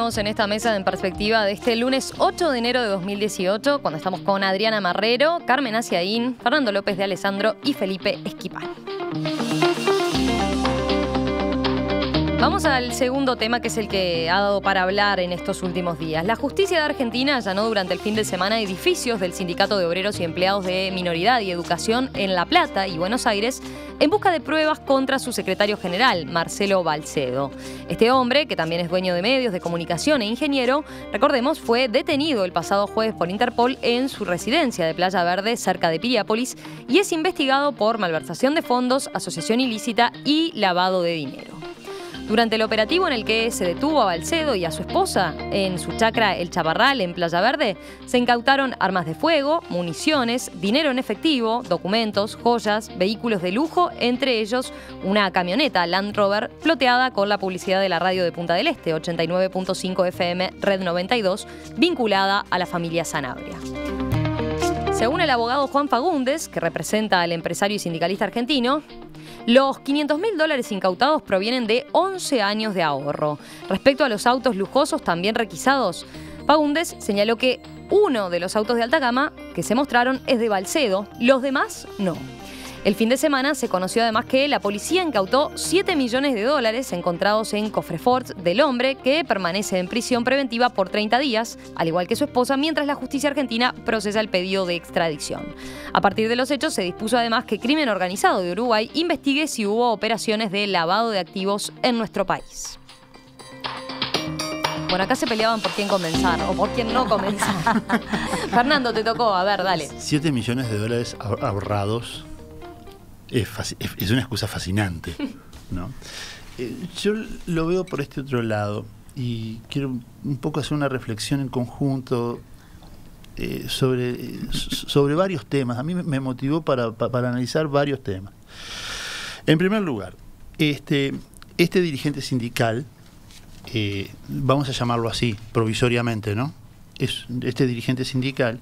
seguimos en esta mesa en perspectiva de este lunes 8 de enero de 2018, cuando estamos con Adriana Marrero, Carmen Aciaín, Fernando López de Alessandro y Felipe Esquipal. Vamos al segundo tema, que es el que ha dado para hablar en estos últimos días. La justicia de Argentina allanó durante el fin de semana edificios del Sindicato de Obreros y Empleados de Minoridad y Educación en La Plata y Buenos Aires en busca de pruebas contra su secretario general, Marcelo Balcedo. Este hombre, que también es dueño de medios de comunicación e ingeniero, recordemos, fue detenido el pasado jueves por Interpol en su residencia de Playa Verde, cerca de Piriápolis, y es investigado por malversación de fondos, asociación ilícita y lavado de dinero. Durante el operativo en el que se detuvo a Balcedo y a su esposa en su chacra El Chaparral, en Playa Verde, se incautaron armas de fuego, municiones, dinero en efectivo, documentos, joyas, vehículos de lujo, entre ellos una camioneta Land Rover floteada con la publicidad de la radio de Punta del Este, 89.5 FM, Red 92, vinculada a la familia Sanabria. Según el abogado Juan Fagundes, que representa al empresario y sindicalista argentino, los $500.000 incautados provienen de 11 años de ahorro. Respecto a los autos lujosos también requisados, Fagundes señaló que uno de los autos de alta gama que se mostraron es de Balcedo, los demás no. El fin de semana se conoció además que la policía incautó $7 millones encontrados en cofreforts del hombre, que permanece en prisión preventiva por 30 días, al igual que su esposa, mientras la justicia argentina procesa el pedido de extradición. A partir de los hechos se dispuso además que Crimen Organizado de Uruguay investigue si hubo operaciones de lavado de activos en nuestro país. Bueno, acá se peleaban por quién comenzar o por quién no comenzar. Fernando, te tocó, a ver, dale. $7 millones ahorrados. Es una excusa fascinante, ¿no? Yo lo veo por este otro lado y quiero un poco hacer una reflexión en conjunto sobre varios temas. A mí me motivó para analizar varios temas. En primer lugar, este dirigente sindical, vamos a llamarlo así, provisoriamente, ¿no? Este dirigente sindical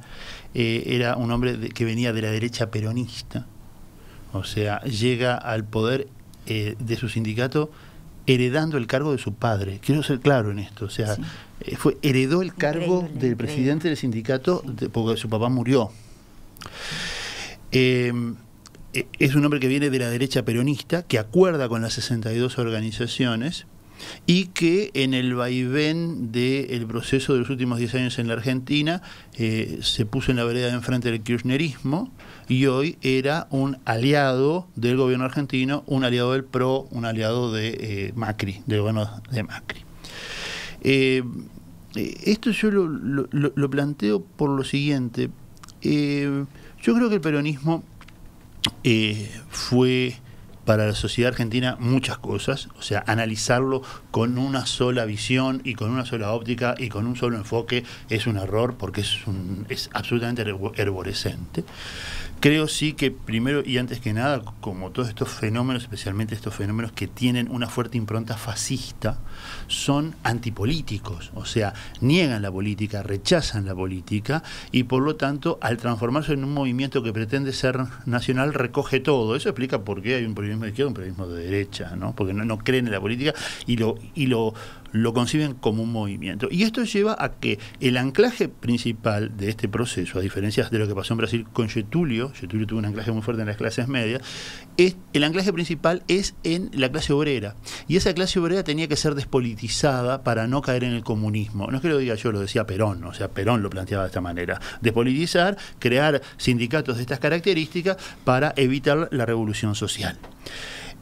era un hombre que venía de la derecha peronista. O sea, llega al poder de su sindicato heredando el cargo de su padre. Quiero ser claro en esto. O sea, sí. Heredó el cargo del presidente del sindicato porque su papá murió. Es un hombre que viene de la derecha peronista, que acuerda con las 62 organizaciones y que en el vaivén del proceso de los últimos 10 años en la Argentina se puso en la vereda de enfrente del kirchnerismo y hoy era un aliado del gobierno argentino, un aliado del PRO, un aliado de Macri, del gobierno de Macri. Esto yo lo planteo por lo siguiente. Yo creo que el peronismo fue para la sociedad argentina muchas cosas, o sea, analizarlo con una sola visión y con una sola óptica y con un solo enfoque es un error, porque es absolutamente herborescente. Creo sí que primero y antes que nada, como todos estos fenómenos, especialmente estos fenómenos que tienen una fuerte impronta fascista, son antipolíticos, o sea, niegan la política, rechazan la política y por lo tanto, al transformarse en un movimiento que pretende ser nacional, recoge todo. Eso explica por qué hay un periodismo de izquierda y un periodismo de derecha, ¿no? Porque no creen en la política y lo conciben como un movimiento. Y esto lleva a que el anclaje principal de este proceso, a diferencia de lo que pasó en Brasil con Getúlio tuvo un anclaje muy fuerte en las clases medias, el anclaje principal es en la clase obrera. Y esa clase obrera tenía que ser despolitizada para no caer en el comunismo. No es que lo diga yo, lo decía Perón, o sea, Perón lo planteaba de esta manera. Despolitizar, crear sindicatos de estas características para evitar la revolución social.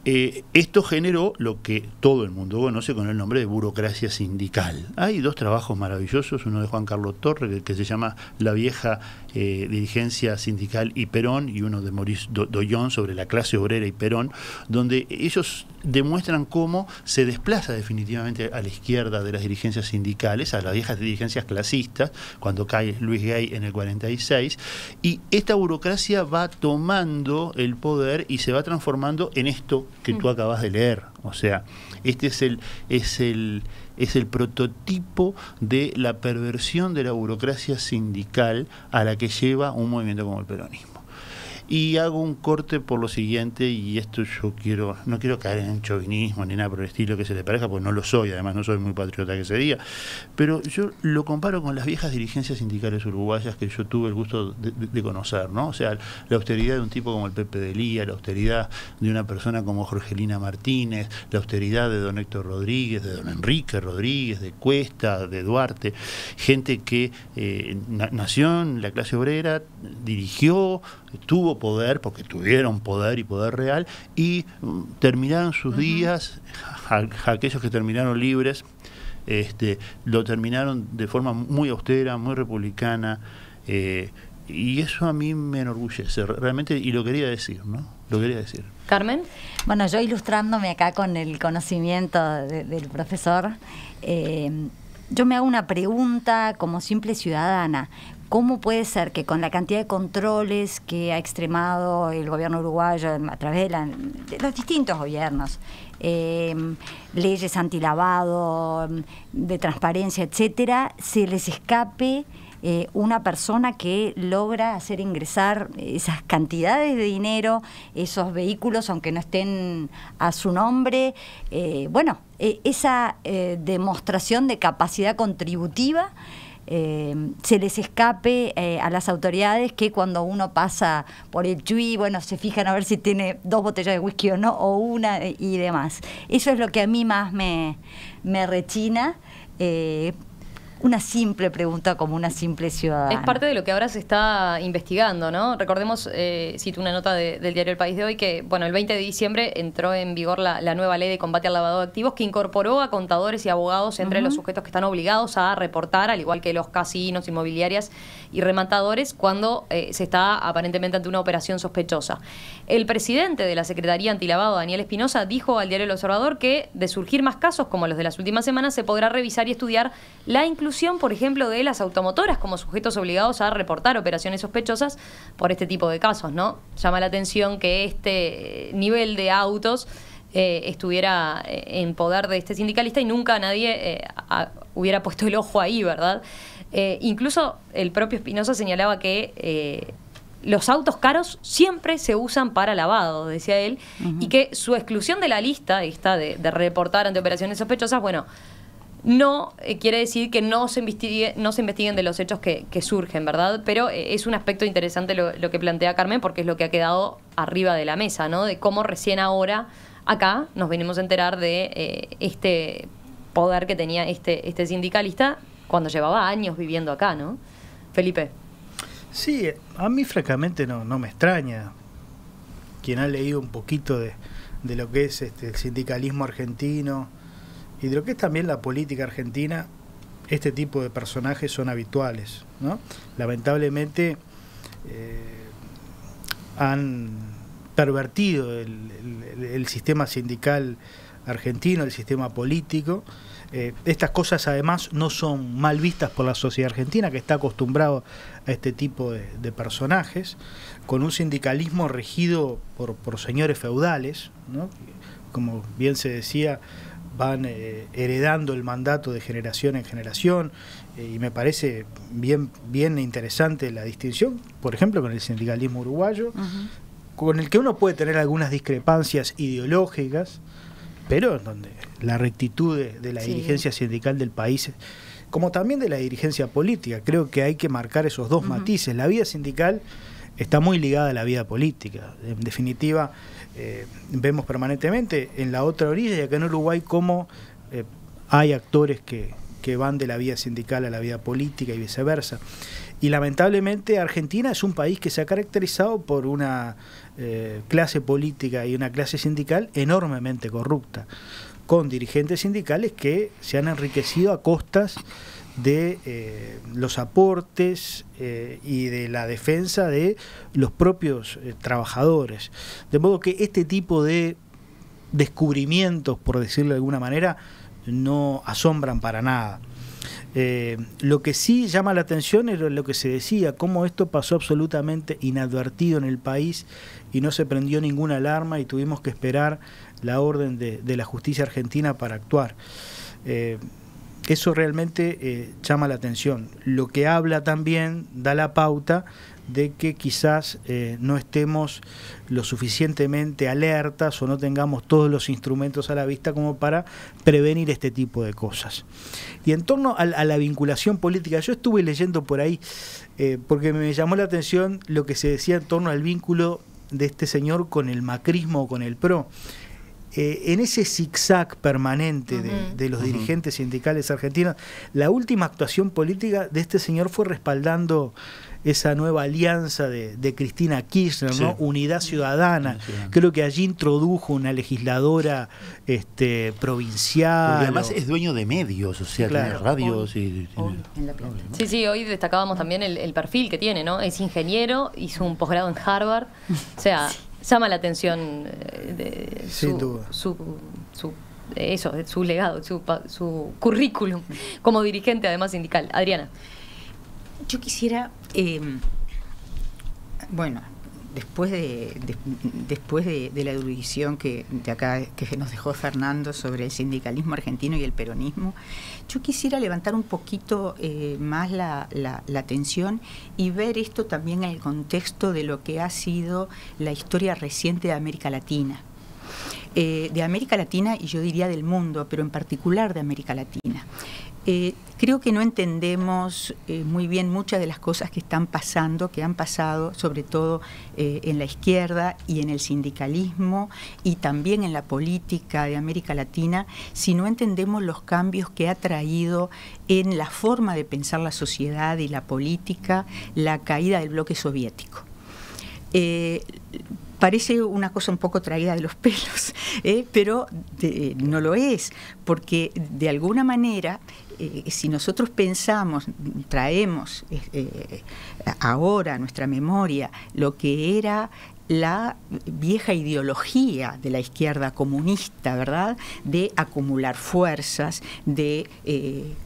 Esto generó lo que todo el mundo conoce con el nombre de burocracia sindical. Hay dos trabajos maravillosos, uno de Juan Carlos Torre, que se llama La vieja dirigencia sindical y Perón, y uno de Maurice Doyon sobre la clase obrera y Perón, donde ellos demuestran cómo se desplaza definitivamente a la izquierda de las dirigencias sindicales, a las viejas dirigencias clasistas, cuando cae Luis Gay en el 46, y esta burocracia va tomando el poder y se va transformando en esto que tú acabas de leer. O sea, este es el prototipo de la perversión de la burocracia sindical a la que lleva un movimiento como el peronismo. Y hago un corte por lo siguiente, y esto no quiero caer en chauvinismo ni nada por el estilo que se le parezca, porque no lo soy, además no soy muy patriota que se diga, pero yo lo comparo con las viejas dirigencias sindicales uruguayas que yo tuve el gusto de conocer, ¿no? O sea, la austeridad de un tipo como el Pepe de Lía, la austeridad de una persona como Jorgelina Martínez, la austeridad de don Héctor Rodríguez, de don Enrique Rodríguez, de Cuesta, de Duarte, gente que nació en la clase obrera, dirigió, tuvo poder, porque tuvieron poder y poder real, y terminaron sus días, aquellos que terminaron libres, lo terminaron de forma muy austera, muy republicana, y eso a mí me enorgullece realmente, y lo quería decir, ¿no? Lo quería decir. Carmen. Bueno, yo ilustrándome acá con el conocimiento del profesor, yo me hago una pregunta como simple ciudadana. ¿Cómo puede ser que con la cantidad de controles que ha extremado el gobierno uruguayo a través de los distintos gobiernos, leyes antilavado, de transparencia, etcétera, se les escape una persona que logra hacer ingresar esas cantidades de dinero, esos vehículos, aunque no estén a su nombre? Esa demostración de capacidad contributiva se les escape a las autoridades, que cuando uno pasa por el Chuy, bueno, se fijan a ver si tiene 2 botellas de whisky o no, o una y demás. Eso es lo que a mí más me rechina. Una simple pregunta como una simple ciudadana. Es parte de lo que ahora se está investigando, ¿no? Recordemos, cito una nota del diario El País de hoy, que bueno, el 20 de diciembre entró en vigor la nueva ley de combate al lavado de activos, que incorporó a contadores y abogados entre los sujetos que están obligados a reportar, al igual que los casinos, inmobiliarias y rematadores, cuando se está aparentemente ante una operación sospechosa. El presidente de la Secretaría Antilavado, Daniel Espinosa, dijo al diario El Observador que, de surgir más casos como los de las últimas semanas, se podrá revisar y estudiar la inclusión, por ejemplo, de las automotoras como sujetos obligados a reportar operaciones sospechosas por este tipo de casos, ¿no? Llama la atención que este nivel de autos estuviera en poder de este sindicalista y nunca nadie hubiera puesto el ojo ahí, ¿verdad? Incluso el propio Espinosa señalaba que los autos caros siempre se usan para lavado, decía él, y que su exclusión de la lista esta de reportar ante operaciones sospechosas, bueno, no quiere decir que no se investiguen de los hechos que surgen, ¿verdad? Pero es un aspecto interesante lo que plantea Carmen, porque es lo que ha quedado arriba de la mesa, ¿no? De cómo recién ahora acá nos venimos a enterar de este poder que tenía este sindicalista cuando llevaba años viviendo acá, ¿no? Felipe. Sí, a mí francamente no me extraña. Quien ha leído un poquito de lo que es el sindicalismo argentino y de lo que es también la política argentina, este tipo de personajes son habituales, ¿no? Lamentablemente han pervertido el sistema sindical argentino, el sistema político. Estas cosas además no son mal vistas por la sociedad argentina, que está acostumbrado a este tipo de personajes, con un sindicalismo regido por señores feudales, ¿no? Como bien se decía, van heredando el mandato de generación en generación, y me parece bien interesante la distinción, por ejemplo, con el sindicalismo uruguayo, con el que uno puede tener algunas discrepancias ideológicas, pero donde la rectitud de la dirigencia sindical del país, como también de la dirigencia política, creo que hay que marcar esos dos matices. La vida sindical está muy ligada a la vida política. En definitiva, vemos permanentemente en la otra orilla, y acá en Uruguay, cómo hay actores que van de la vida sindical a la vida política y viceversa. Y lamentablemente Argentina es un país que se ha caracterizado por una clase política y una clase sindical enormemente corrupta, con dirigentes sindicales que se han enriquecido a costas de los aportes y de la defensa de los propios trabajadores. De modo que este tipo de descubrimientos, por decirlo de alguna manera, no asombran para nada. Lo que sí llama la atención es lo que se decía, cómo esto pasó absolutamente inadvertido en el país y no se prendió ninguna alarma y tuvimos que esperar la orden de la justicia argentina para actuar. Eso realmente llama la atención. Lo que habla también da la pauta de que quizás no estemos lo suficientemente alertas o no tengamos todos los instrumentos a la vista como para prevenir este tipo de cosas. Y en torno a la vinculación política, yo estuve leyendo por ahí, porque me llamó la atención lo que se decía en torno al vínculo de este señor con el macrismo o con el PRO. En ese zigzag permanente de los dirigentes sindicales argentinos, la última actuación política de este señor fue respaldando esa nueva alianza de Cristina Kirchner, ¿no? Unidad Ciudadana. Creo que allí introdujo una legisladora provincial. Porque además es dueño de medios, o sea, tiene radios Sí, hoy destacábamos también el perfil que tiene, ¿no? Es ingeniero, hizo un posgrado en Harvard, o sea, llama la atención su legado, su currículum como dirigente además sindical. Adriana. Yo quisiera, bueno, después de la erudición que nos dejó Fernando sobre el sindicalismo argentino y el peronismo, yo quisiera levantar un poquito más la atención y ver esto también en el contexto de lo que ha sido la historia reciente de América Latina. De América Latina y yo diría del mundo, pero en particular de América Latina. Creo que no entendemos muy bien muchas de las cosas que han pasado, sobre todo en la izquierda y en el sindicalismo y también en la política de América Latina, si no entendemos los cambios que ha traído en la forma de pensar la sociedad y la política la caída del bloque soviético. Parece una cosa un poco traída de los pelos, pero no lo es, porque de alguna manera, si nosotros traemos ahora a nuestra memoria lo que era la vieja ideología de la izquierda comunista, ¿verdad?, de acumular fuerzas, de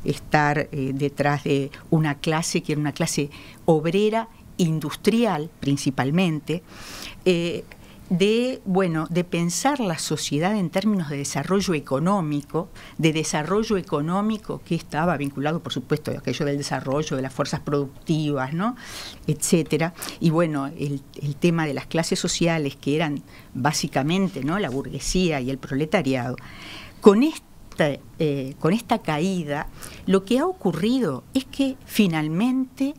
estar detrás de una clase que era una clase obrera, industrial principalmente, de pensar la sociedad en términos de desarrollo económico que estaba vinculado, por supuesto, a aquello del desarrollo de las fuerzas productivas, ¿no?, etcétera. Y bueno, el tema de las clases sociales, que eran básicamente, ¿no?, la burguesía y el proletariado. Con esta caída, lo que ha ocurrido es que finalmente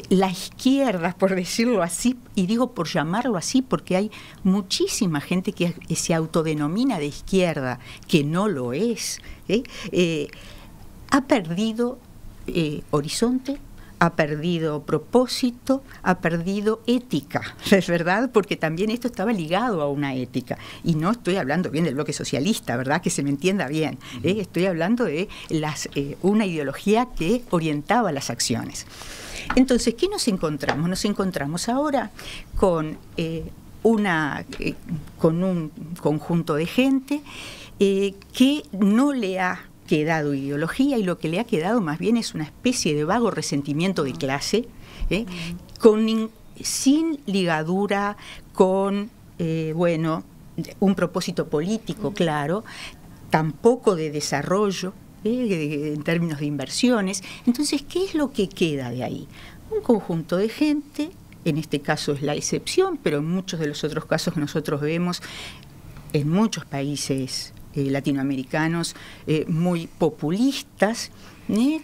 la izquierda, por decirlo así, y digo por llamarlo así porque hay muchísima gente que se autodenomina de izquierda, que no lo es, ha perdido horizonte, ha perdido propósito, ha perdido ética, ¿es verdad? Porque también esto estaba ligado a una ética. Y no estoy hablando bien del bloque socialista, ¿verdad? Que se me entienda bien. Estoy hablando de una ideología que orientaba las acciones. Entonces, ¿qué nos encontramos? Nos encontramos ahora con un conjunto de gente que no le ha quedado ideología, y lo que le ha quedado más bien es una especie de vago resentimiento de clase, sin ligadura con un propósito político claro, tampoco de desarrollo en términos de inversiones. Entonces, ¿qué es lo que queda de ahí? Un conjunto de gente, en este caso es la excepción, pero en muchos de los otros casos que nosotros vemos en muchos países latinoamericanos muy populistas,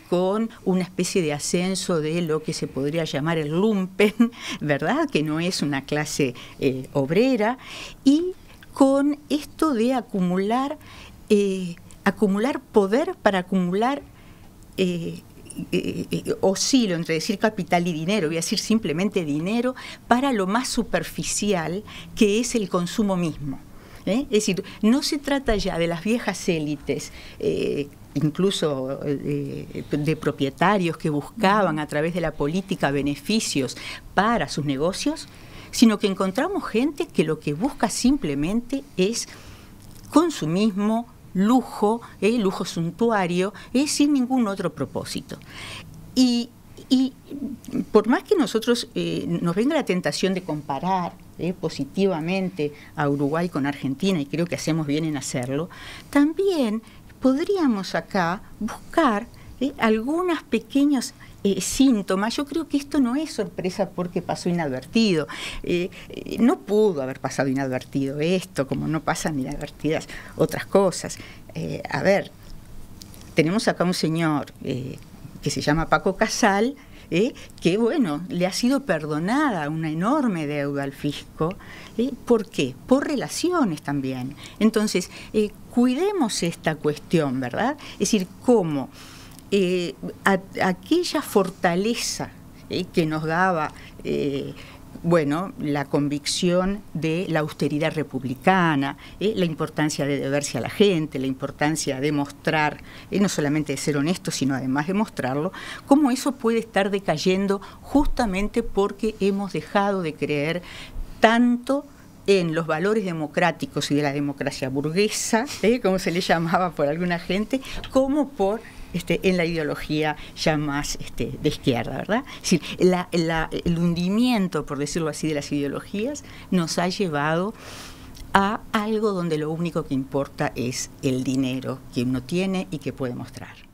con una especie de ascenso de lo que se podría llamar el lumpen, ¿verdad?, que no es una clase obrera, y con esto de acumular poder para acumular, oscilo entre decir capital y dinero, voy a decir simplemente dinero, para lo más superficial, que es el consumo mismo. Es decir, no se trata ya de las viejas élites, incluso de propietarios que buscaban a través de la política beneficios para sus negocios, sino que encontramos gente que lo que busca simplemente es consumismo, lujo, lujo suntuario, sin ningún otro propósito. Y por más que nosotros nos venga la tentación de comparar positivamente a Uruguay con Argentina, y creo que hacemos bien en hacerlo, también podríamos acá buscar algunos pequeños síntomas, yo creo que esto no es sorpresa porque pasó inadvertido. No pudo haber pasado inadvertido esto, como no pasan inadvertidas otras cosas. A ver, tenemos acá un señor que se llama Paco Casal, que bueno, le ha sido perdonada una enorme deuda al fisco. ¿Por qué? Por relaciones también. Entonces, cuidemos esta cuestión, ¿verdad? Es decir, cómo aquella fortaleza que nos daba bueno, la convicción de la austeridad republicana, la importancia de deberse a la gente, la importancia de mostrar, no solamente de ser honesto, sino además de mostrarlo, cómo eso puede estar decayendo justamente porque hemos dejado de creer tanto en los valores democráticos y de la democracia burguesa, como se le llamaba por alguna gente, como por en la ideología ya más de izquierda, ¿verdad? Es decir, el hundimiento, por decirlo así, de las ideologías nos ha llevado a algo donde lo único que importa es el dinero que uno tiene y que puede mostrar.